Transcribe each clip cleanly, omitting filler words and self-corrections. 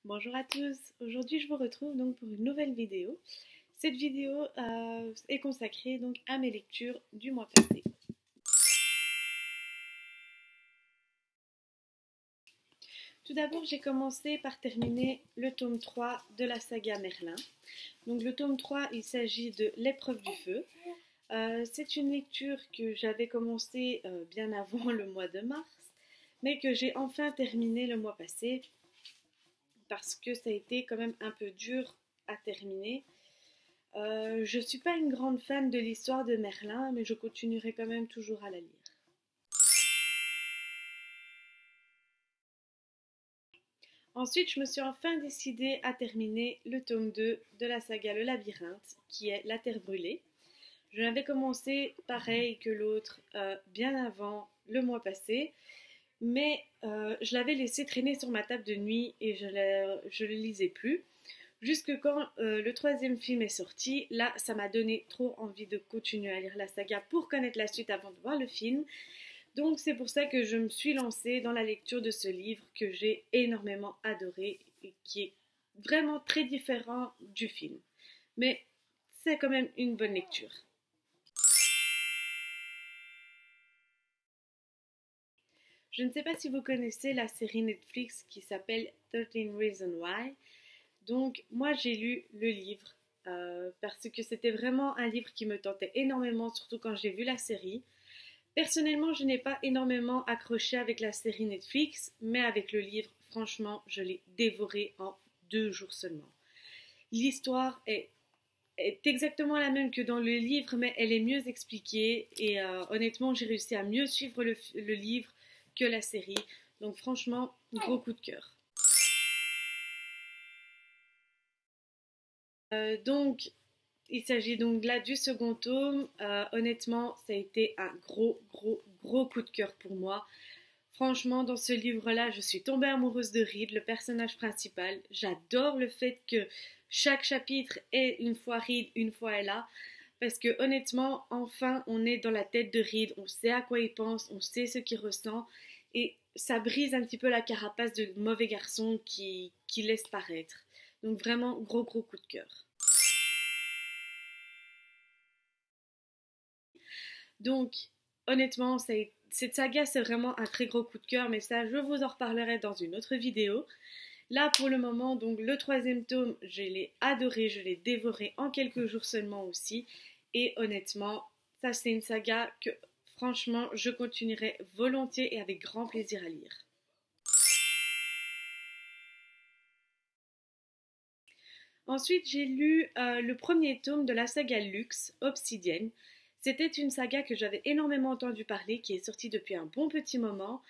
Bonjour à tous, aujourd'hui je vous retrouve donc pour une nouvelle vidéo. Cette vidéo est consacrée donc à mes lectures du mois passé. Tout d'abord j'ai commencé par terminer le tome 3 de la saga Merlin. Donc le tome 3 il s'agit de L'épreuve du feu. C'est une lecture que j'avais commencé bien avant le mois de mars, mais que j'ai enfin terminée le mois passé parce que ça a été quand même un peu dur à terminer. Je ne suis pas une grande fan de l'histoire de Merlin, mais je continuerai quand même toujours à la lire. Ensuite, je me suis enfin décidée à terminer le tome 2 de la saga Le Labyrinthe, qui est La Terre brûlée. Je l'avais commencé pareil que l'autre bien avant le mois passé, mais je l'avais laissé traîner sur ma table de nuit et je ne le lisais plus. Jusque quand le troisième film est sorti, là ça m'a donné trop envie de continuer à lire la saga pour connaître la suite avant de voir le film. Donc c'est pour ça que je me suis lancée dans la lecture de ce livre que j'ai énormément adoré et qui est vraiment très différent du film. Mais c'est quand même une bonne lecture. Je ne sais pas si vous connaissez la série Netflix qui s'appelle 13 Reasons Why. Donc moi j'ai lu le livre parce que c'était vraiment un livre qui me tentait énormément, surtout quand j'ai vu la série. Personnellement, je n'ai pas énormément accroché avec la série Netflix, mais avec le livre, franchement, je l'ai dévoré en 2 jours seulement. L'histoire est exactement la même que dans le livre, mais elle est mieux expliquée et honnêtement, j'ai réussi à mieux suivre le livre que la série. Donc franchement, gros coup de cœur. Donc, il s'agit donc là du second tome. Honnêtement, ça a été un gros coup de cœur pour moi. Franchement, dans ce livre-là, je suis tombée amoureuse de Reed, le personnage principal. J'adore le fait que chaque chapitre est une fois Reed, une fois Ella. Parce que honnêtement, enfin, on est dans la tête de Reed. On sait à quoi il pense, on sait ce qu'il ressent. Et ça brise un petit peu la carapace de mauvais garçon qui laisse paraître. Donc vraiment, gros coup de cœur. Donc, honnêtement, cette saga, c'est vraiment un très gros coup de cœur, mais ça, je vous en reparlerai dans une autre vidéo. Là, pour le moment, donc le troisième tome, je l'ai adoré, je l'ai dévoré en quelques jours seulement aussi. Et honnêtement, ça, c'est une saga que, franchement, je continuerai volontiers et avec grand plaisir à lire. Ensuite, j'ai lu le premier tome de la saga Luxe, Obsidienne. C'était une saga que j'avais énormément entendu parler, qui est sortie depuis un bon petit moment,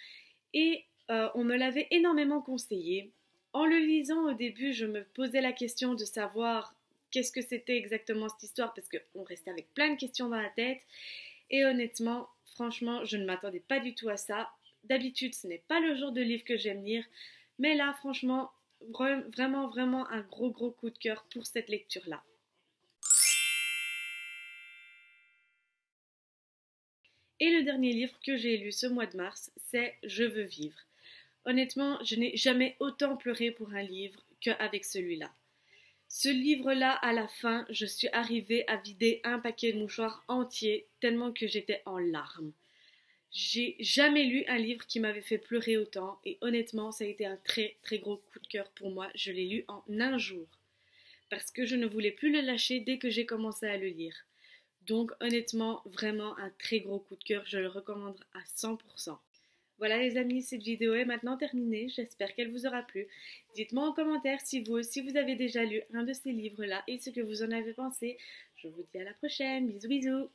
et on me l'avait énormément conseillé. En le lisant au début, je me posais la question de savoir qu'est-ce que c'était exactement cette histoire, parce qu'on restait avec plein de questions dans la tête, et honnêtement, franchement, je ne m'attendais pas du tout à ça. D'habitude, ce n'est pas le genre de livre que j'aime lire, mais là, franchement, vraiment un gros coup de cœur pour cette lecture-là. Et le dernier livre que j'ai lu ce mois de mars, c'est Je veux vivre. Honnêtement, je n'ai jamais autant pleuré pour un livre qu'avec celui-là. Ce livre-là, à la fin, je suis arrivée à vider un paquet de mouchoirs entier tellement que j'étais en larmes. J'ai jamais lu un livre qui m'avait fait pleurer autant et honnêtement, ça a été un très gros coup de cœur pour moi. Je l'ai lu en un jour parce que je ne voulais plus le lâcher dès que j'ai commencé à le lire. Donc honnêtement, vraiment un très gros coup de cœur, je le recommande à 100%. Voilà les amis, cette vidéo est maintenant terminée, j'espère qu'elle vous aura plu. Dites-moi en commentaire si vous aussi vous avez déjà lu un de ces livres-là et ce que vous en avez pensé. Je vous dis à la prochaine, bisous bisous.